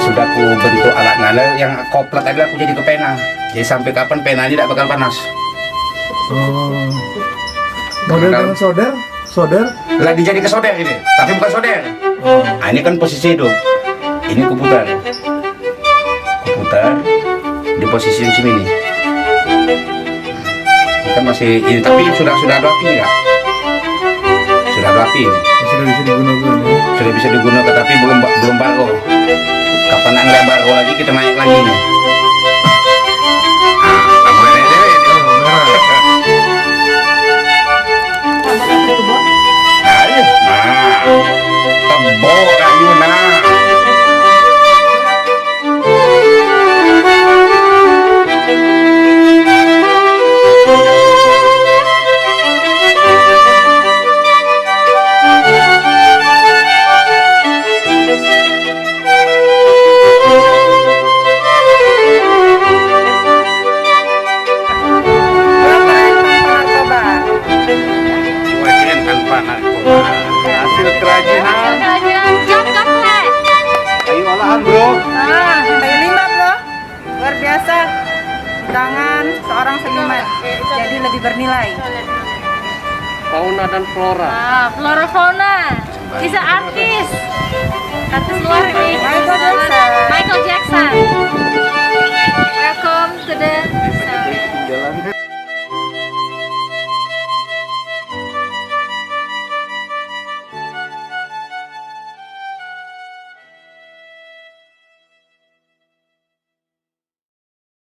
Sudah aku bentuk alat ngalir yang koplet tadi aku jadi ke pena. Jadi sampai kapan pena ini tidak bakal panas. Oh. Model dengan solder? Lah dijadi ke solder ini, tapi bukan solder. Oh. Nah, ini kan posisi hidup. Ini kuputar di posisi yang sini. Ini kan masih ini, tapi sudah ada api enggak? Sudah ada api. Sudah bisa digunakan ya? Sudah bisa digunakan, tapi belum baru. Kapan nggak baru lagi kita naik lagi nih. Tebo kayu nah. Hasil kerajinan jam gaplek. kayu olahan bro. Kayu limbah bro. Luar biasa. Tangan seorang seniman. Jadi lebih bernilai. Fauna dan flora. Flora fauna. Bisa artis. Artis luar ini. Michael Jackson. Welcome to the